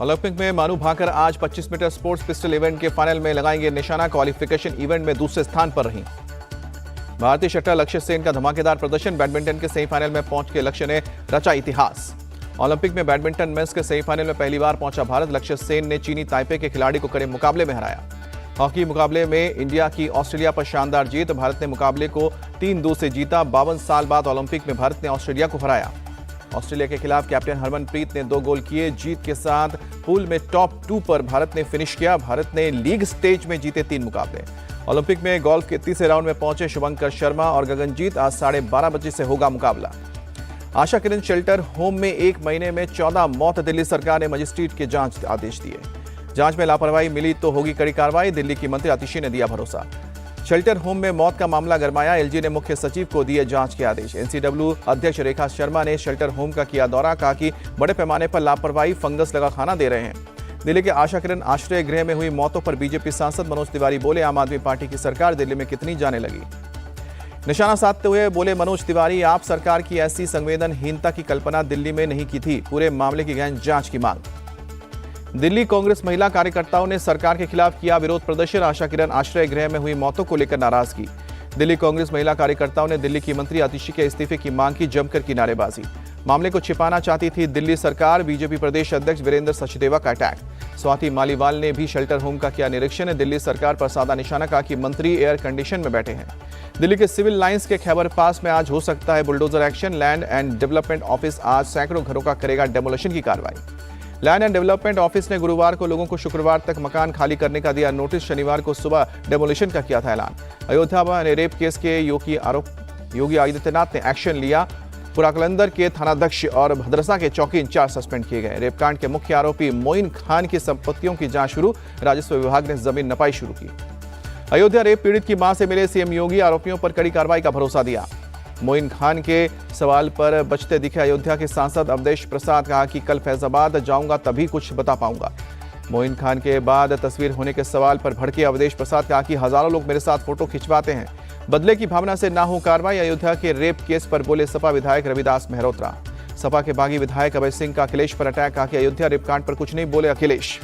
Olympic में मानू भाकर आज 25 मीटर स्पोर्ट्स पिस्टल इवेंट के फाइनल में लगाएंगे निशाना। क्वालिफिकेशन इवेंट में दूसरे स्थान पर रही भारतीय शटलर लक्ष्य सेन का धमाकेदार प्रदर्शन। बैडमिंटन के सेमीफाइनल में पहुंच के लक्ष्य ने रचा इतिहास। ओलंपिक में बैडमिंटन मेंस के सेमीफाइनल में पहली बार पहुंचा भारत। लक्ष्य सेन ने चीनी ताइपे के खिलाड़ी को कड़े मुकाबले में हराया। हॉकी मुकाबले में इंडिया की ऑस्ट्रेलिया पर शानदार जीत। भारत ने मुकाबले को 3-2 से जीता। 52 साल बाद ओलंपिक में भारत ने ऑस्ट्रेलिया को हराया। ऑस्ट्रेलिया के खिलाफ कैप्टन हरमनप्रीत ने 2 गोल किए। जीत के साथ पूल में टॉप 2 पर भारत ने फिनिश किया। भारत ने लीग स्टेज में जीते 3 मुकाबले। ओलंपिक में गोल्फ के तीसरे राउंड में पहुंचे शुभंकर शर्मा और गगनजीत। आज 12:30 बजे से होगा मुकाबला। आशा किरण शेल्टर होम में 1 महीने में 14 मौत। दिल्ली सरकार ने मजिस्ट्रेट के जांच आदेश दिए। जांच में लापरवाही मिली तो होगी कड़ी कार्रवाई। दिल्ली की मंत्री आतिशी ने दिया भरोसा। शेल्टर होम में मौत का मामला गरमाया। एलजी ने मुख्य सचिव को दिए जांच के आदेश। एनसीडब्ल्यू अध्यक्ष रेखा शर्मा ने शेल्टर होम का किया दौरा। कहा कि बड़े पैमाने पर लापरवाही, फंगस लगा खाना दे रहे हैं। दिल्ली के आशा किरण आश्रय गृह में हुई मौतों पर बीजेपी सांसद मनोज तिवारी बोले, आम आदमी पार्टी की सरकार दिल्ली में कितनी जाने लगी। निशाना साधते हुए बोले मनोज तिवारी, आप सरकार की ऐसी संवेदनहीनता की कल्पना दिल्ली में नहीं की थी। पूरे मामले की गहन जांच की मांग। दिल्ली कांग्रेस महिला कार्यकर्ताओं ने सरकार के खिलाफ किया विरोध प्रदर्शन। आशा किरण आश्रय गृह में हुई मौतों को लेकर नाराजगी। दिल्ली कांग्रेस महिला कार्यकर्ताओं ने दिल्ली की मंत्री आतिशी के इस्तीफे की मांग की। जमकर की नारेबाजी। मामले को छिपाना चाहती थी दिल्ली सरकार। बीजेपी प्रदेश अध्यक्ष वीरेंद्र सचदेवा का अटैक। स्वाति मालीवाल ने भी शेल्टर होम का किया निरीक्षण। दिल्ली सरकार पर साधा निशाना। कहा कि मंत्री एयर कंडीशन में बैठे हैं। दिल्ली के सिविल लाइंस के खैबर पास में आज हो सकता है bulldozer action. Land and development office आज सैकड़ों घरों का करेगा डेमोलिशन की कार्रवाई। लैंड एंड डेवलपमेंट ऑफिस ने गुरुवार को लोगों को शुक्रवार तक मकान खाली करने का दिया नोटिस। शनिवार को सुबह डेमोलिशन का किया था ऐलान। अयोध्या में रेप केस के योगी आदित्यनाथ ने एक्शन लिया। पुराकलंदर के थानाध्यक्ष और भद्रसा के चौकी इंचार्ज सस्पेंड किए गए। रेपकांड के मुख्य आरोपी मोइन खान की संपत्तियों की जांच शुरू। राजस्व विभाग ने जमीन नपाई शुरू की। अयोध्या रेप पीड़ित की मां से मिले सीएम योगी। आरोपियों पर कड़ी कार्रवाई का भरोसा दिया। मोइन खान के सवाल पर बचते दिखे अयोध्या के सांसद अवधेश प्रसाद। कहा कि कल फैजाबाद जाऊंगा तभी कुछ बता पाऊंगा। मोइन खान के बाद तस्वीर होने के सवाल पर भड़के अवधेश प्रसाद। कहा कि हजारों लोग मेरे साथ फोटो खिंचवाते हैं। बदले की भावना से ना हो कार्रवाई। अयोध्या के रेप केस पर बोले सपा विधायक रविदास मेहरोत्रा। सपा के बागी विधायक अभय सिंह का अखिलेश पर अटैक। कहा कि अयोध्या रेपकांड पर कुछ नहीं बोले अखिलेश।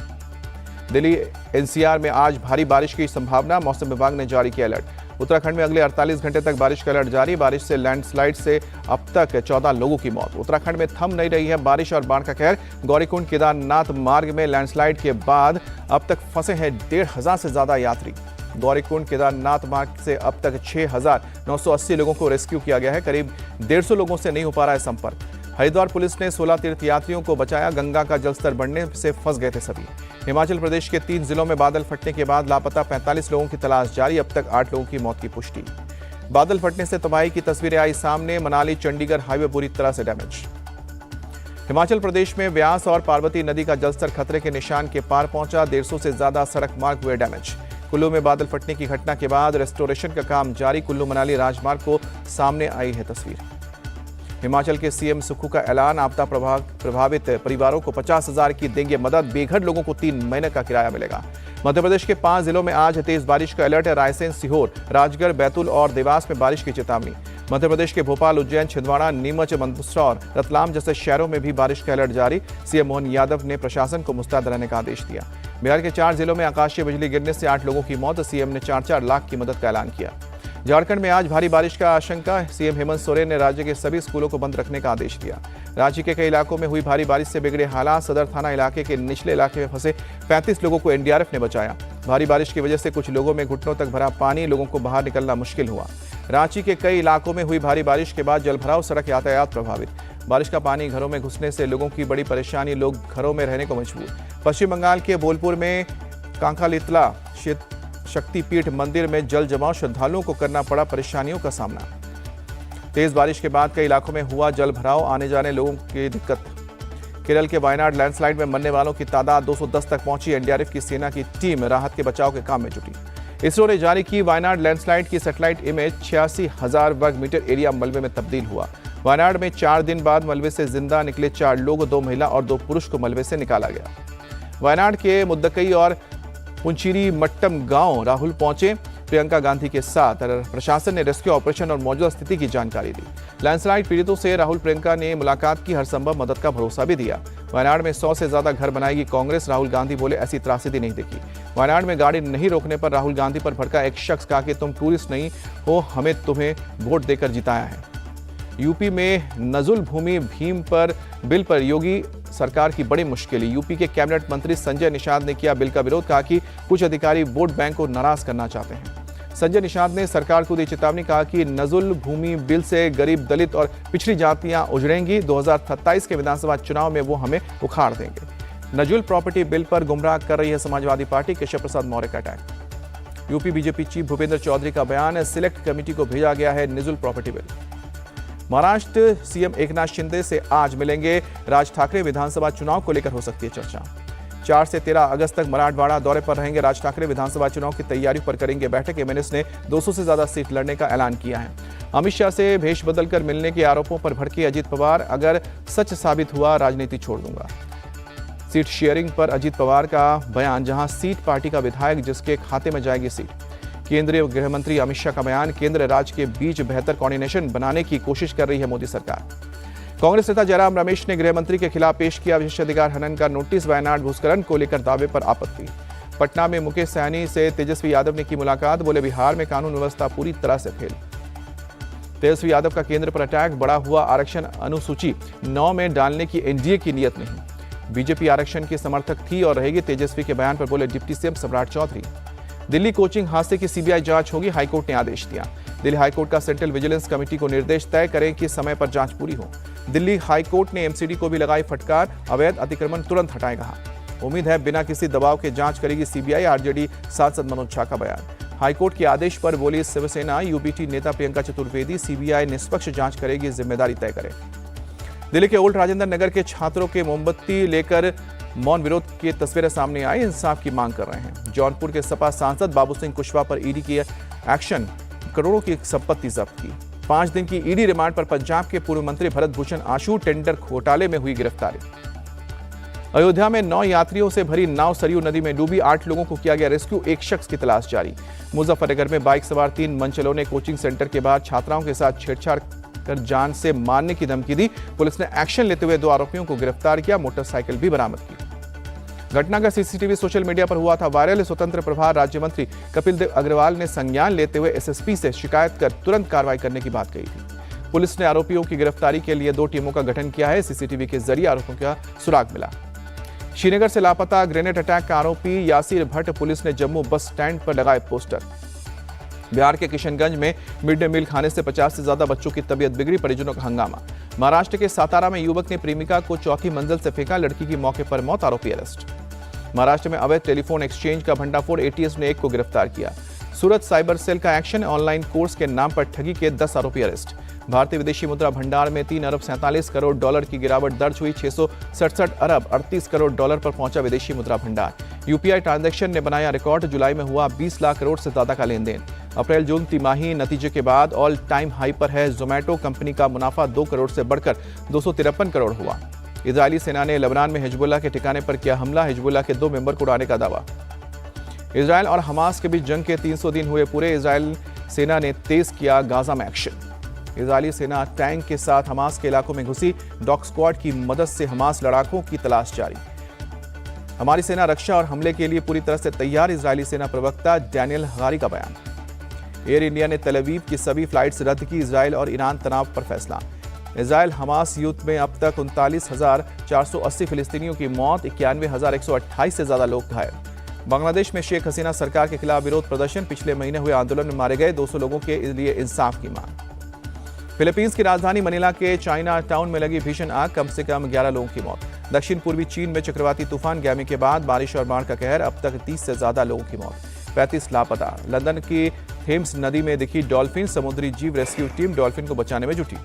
दिल्ली एनसीआर में आज भारी बारिश की संभावना। मौसम विभाग ने जारी किया अलर्ट। उत्तराखंड में अगले 48 घंटे तक बारिश का अलर्ट जारी। बारिश से लैंडस्लाइड से अब तक 14 लोगों की मौत। उत्तराखंड में थम नहीं रही है बारिश और बाढ़ का कहर। गौरीकुंड केदारनाथ मार्ग में लैंडस्लाइड के बाद अब तक फंसे हैं 1,500 से ज्यादा यात्री। गौरीकुंड केदारनाथ मार्ग से अब तक 6,980 लोगों को रेस्क्यू किया गया है। करीब 150 लोगों से नहीं हो पा रहा है संपर्क। हरिद्वार पुलिस ने 16 तीर्थयात्रियों को बचाया। गंगा का जलस्तर बढ़ने से फंस गए थे सभी। हिमाचल प्रदेश के 3 जिलों में बादल फटने के बाद लापता 45 लोगों की तलाश जारी। अब तक 8 लोगों की मौत की पुष्टि। बादल फटने से तबाही की तस्वीरें आई सामने। मनाली चंडीगढ़ हाईवे बुरी तरह से डैमेज। हिमाचल प्रदेश में व्यास और पार्वती नदी का जलस्तर खतरे के निशान के पार पहुंचा। 150 से ज्यादा सड़क मार्ग हुए डैमेज। कुल्लू में बादल फटने की घटना के बाद रेस्टोरेशन का काम जारी। कुल्लू मनाली राजमार्ग को सामने आई है तस्वीर। हिमाचल के सीएम सुक्खू का ऐलान। आपदा प्रभावित परिवारों को 50,000 की देंगे मदद। बेघर लोगों को 3 महीने का किराया मिलेगा। मध्य प्रदेश के 5 जिलों में आज तेज बारिश का अलर्ट है। रायसेन, सीहोर, राजगढ़, बैतूल और देवास में बारिश की चेतावनी। मध्य प्रदेश के भोपाल, उज्जैन, छिंदवाड़ा, नीमच, मंदसौर, रतलाम जैसे शहरों में भी बारिश का अलर्ट जारी। सीएम मोहन यादव ने प्रशासन को मुस्तैद रहने का आदेश दिया। बिहार के 4 जिलों में आकाशीय बिजली गिरने से 8 लोगों की मौत। सीएम ने 4-4 लाख की मदद का ऐलान किया। झारखंड में आज भारी बारिश का आशंका। सीएम हेमंत सोरेन ने राज्य के सभी स्कूलों को बंद रखने का आदेश दिया। राज्य के कई इलाकों में हुई भारी बारिश से बिगड़े हालात। सदर थाना इलाके के निचले इलाके में फंसे 35 लोगों को एनडीआरएफ ने बचाया। भारी बारिश की वजह से कुछ लोगों में घुटनों तक भरा पानी। लोगों को बाहर निकलना मुश्किल हुआ। रांची के कई इलाकों में हुई भारी बारिश के बाद जलभराव, सड़क यातायात प्रभावित। बारिश का पानी घरों में घुसने से लोगों की बड़ी परेशानी। लोग घरों में रहने को मजबूर। पश्चिम बंगाल के बोलपुर में कांकालितला शक्तिपीठ मंदिर में जल जमाव। श्रद्धालुओं को करना पड़ा परेशानियों का सामना। तेज बारिश के बाद कई इलाकों में हुआ जल भराव। आने जाने लोगों की दिक्कत। केरल के वायनाड लैंडस्लाइड में मरने वालों की तादाद 210 तक पहुंची। एनडीआरएफ की सेना की टीम राहत के बचाव के काम में जुटी। इसरो ने जारी की वायनाड लैंडस्लाइड की सैटेलाइट इमेज। 86,000 वर्ग मीटर एरिया मलबे में तब्दील हुआ। वायनाड में 4 दिन बाद मलबे से जिंदा निकले 4 लोग, 2 महिला और 2 पुरुष को मलबे से निकाला गया। वायनाड के मुद्दकई और पुंचीरी मट्टम गांव राहुल पहुंचे। प्रियंका गांधी के साथ प्रशासन ने रेस्क्यू ऑपरेशन और मौजूदा स्थिति की जानकारी दी। लैंडस्लाइड पीड़ितों से राहुल प्रियंका ने मुलाकात की। हर संभव मदद का भरोसा भी दिया। वायनाड में 100 से ज्यादा घर बनाएगी कांग्रेस, राहुल गांधी बोले ऐसी त्रासदी नहीं देखी। वायनाड में गाड़ी नहीं रोकने पर राहुल गांधी पर भड़का एक शख्स, कहा कि तुम टूरिस्ट नहीं हो, हमें तुम्हें वोट देकर जिताया है। यूपी में नजुल भूमि भीम पर बिल पर योगी सरकार की बड़ी मुश्किल। यूपी के कैबिनेट मंत्री संजय निषाद ने किया बिल का विरोध, कहा कि कुछ अधिकारी वोट बैंक को नाराज करना चाहते हैं। संजय निषाद ने सरकार को दी चेतावनी, कहा कि नजुल भूमि बिल से गरीब, दलित और पिछड़ी जातियां उजड़ेंगी। 2027 के विधानसभा चुनाव में वो हमें उखाड़ देंगे। नजुल प्रॉपर्टी बिल पर गुमराह कर रही है समाजवादी पार्टी, केशव प्रसाद मौर्य का attack. UP BJP chief Bhupendra Chaudhary का बयान, सिलेक्ट कमेटी को भेजा गया है नजुल property bill. Maharashtra CM Eknath Shinde से आज मिलेंगे राज ठाकरे, विधानसभा चुनाव को लेकर हो सकती है चर्चा। 4 से 13 अगस्त तक मराठवाड़ा दौरे पर रहेंगे राज ठाकरे, विधानसभा चुनाव की तैयारियों पर करेंगे बैठक। एमएनएस ने 200 से ज्यादा सीट लड़ने का ऐलान किया है। अमित शाह से भेष बदलकर मिलने के आरोपों पर भड़के अजित पवार, अगर सच साबित हुआ राजनीति छोड़ दूंगा। सीट शेयरिंग पर अजित पवार का बयान, जहां सीट पार्टी का विधायक जिसके खाते में जाएगी सीट। केंद्रीय गृह मंत्री अमित शाह का बयान, केंद्र राज्य के बीच बेहतर कोऑर्डिनेशन बनाने की कोशिश कर रही है मोदी सरकार। कांग्रेस नेता जयराम रमेश ने गृह मंत्री के खिलाफ पेश किया विशेषाधिकार हनन का नोटिस, वायनाड भूस्खलन को लेकर दावे पर आपत्ति। पटना में मुकेश सहनी से तेजस्वी यादव ने की मुलाकात, बोले बिहार में कानून व्यवस्था पूरी तरह से फेल। तेजस्वी यादव का केंद्र पर अटैक, बढ़ा हुआ आरक्षण अनुसूची 9 में डालने की एनडीए की नीयत नहीं। बीजेपी आरक्षण की समर्थक थी और रहेगी, तेजस्वी के बयान पर बोले डिप्टी सीएम सम्राट चौधरी। दिल्ली कोचिंग हादसे की सीबीआई जांच होगी, हाईकोर्ट ने आदेश दिया। दिल्ली हाईकोर्ट का सेंट्रल विजिलेंस कमेटी को निर्देश तय करें कि समय पर जांच पूरी हो। दिल्ली हाईकोर्ट ने एमसीडी को भी लगाई फटकार, अवैध अतिक्रमण तुरंत हटाए कहा। उम्मीद है बिना किसी दबाव के जांच करेगी सीबीआई, आरजेडी सांसद मनोज झा का बयान। हाईकोर्ट के आदेश पर बोली शिवसेना, यूबीटी नेता प्रियंका चतुर्वेदी, सीबीआई निष्पक्ष जांच करेगी, जिम्मेदारी तय करे। दिल्ली के ओल्ड राजेंद्र नगर के छात्रों के मोमबत्ती लेकर मौन विरोध की तस्वीरें सामने आई, इंसाफ की मांग कर रहे हैं। जौनपुर के सपा सांसद बाबू सिंह कुशवाहा पर ईडी की एक्शन, करोड़ों की संपत्ति जब्त की। 5 दिन की ईडी रिमांड पर पंजाब के पूर्व मंत्री भरत भूषण आशु टेंडर घोटाले में हुई गिरफ्तारी। अयोध्या में 9 यात्रियों से भरी नाव सरयू नदी में डूबी, 8 लोगों को किया गया रेस्क्यू, एक शख्स की तलाश जारी। मुजफ्फरनगर में बाइक सवार 3 मनचलों ने कोचिंग सेंटर के बाद छात्राओं के साथ छेड़छाड़ कर जान से मारने की धमकी दी। पुलिस ने एक्शन लेते हुए 2 आरोपियों को गिरफ्तार किया, मोटरसाइकिल भी बरामद की। घटना का सीसीटीवी सोशल मीडिया पर हुआ था वायरल। स्वतंत्र प्रभार राज्य मंत्री कपिल देव अग्रवाल ने संज्ञान लेते हुए एसएसपी से शिकायत कर तुरंत कार्रवाई करने की बात कही थी। पुलिस ने आरोपियों की गिरफ्तारी के लिए 2 टीमों का गठन किया है। सीसीटीवी के जरिए आरोपियों का सुराग मिला। श्रीनगर से लापता ग्रेनेड अटैक का आरोपी यासिर भट्ट, पुलिस ने जम्मू बस स्टैंड पर लगाए पोस्टर। बिहार के किशनगंज में मिड डे मील खाने से 50 से ज्यादा बच्चों की तबीयत बिगड़ी, परिजनों का हंगामा। महाराष्ट्र के सातारा में युवक ने प्रेमिका को 4थी मंजिल से फेंका, लड़की की मौके पर मौत, आरोपी अरेस्ट। महाराष्ट्र में अवैध टेलीफोन एक्सचेंज का भंडाफोड़, एटीएस ने 1 को गिरफ्तार किया। सूरत साइबर सेल का एक्शन, ऑनलाइन कोर्स के नाम पर ठगी के 10 आरोपी अरेस्ट। भारतीय विदेशी मुद्रा भंडार में 3 अरब 47 करोड़ डॉलर की गिरावट दर्ज हुई, 667 अरब 38 करोड़ डॉलर पर पहुंचा विदेशी मुद्रा भंडार। यूपीआई ट्रांजैक्शन ने बनाया रिकॉर्ड, जुलाई में हुआ 20 लाख करोड़ से ज्यादा का लेन देन। अप्रैल जून तिमाही नतीजे के बाद ऑल टाइम हाई पर है जोमैटो, कंपनी का मुनाफा 2 करोड़ से बढ़कर 253 करोड़ हुआ। इजरायली सेना ने लेबनान में हिजबुल्लाह के ठिकाने पर किया हमला, हिजबुल्लाह के 2 मेंबर को उड़ाने का दावा। इजरायल और हमास के बीच जंग के 300 दिन हुए पूरे, इजरायल सेना ने तेज किया गाजा में एक्शन। इजरायली सेना टैंक के साथ हमास के इलाकों में घुसी, डॉग स्क्वाड की मदद से हमास लड़ाकों की तलाश जारी। हमारी सेना रक्षा और हमले के लिए पूरी तरह से तैयार, इजरायली सेना प्रवक्ता डैनियल हगारी का बयान। एयर इंडिया ने तेल अवीव की सभी फ्लाइट्स रद्द की, इजरायल और ईरान तनाव पर फैसला। इजरायल हमास युद्ध में अब तक 39,480 फिलिस्तीनियों की मौत, 91,128 से ज्यादा लोग घायल। बांग्लादेश में शेख हसीना सरकार के खिलाफ विरोध प्रदर्शन, पिछले महीने हुए आंदोलन में मारे गए 200 लोगों के लिए इंसाफ की मांग। फिलीपींस की राजधानी मनीला के चाइना टाउन में लगी भीषण आग, कम से कम 11 लोगों की मौत। दक्षिण पूर्वी चीन में चक्रवाती तूफान गैमी के बाद बारिश और बाढ़ का कहर, अब तक 30 से ज्यादा लोगों की मौत, 35 लापता। लंदन की थेम्स नदी में दिखी डॉल्फिन, समुद्री जीव रेस्क्यू टीम डॉल्फिन को बचाने में जुटी।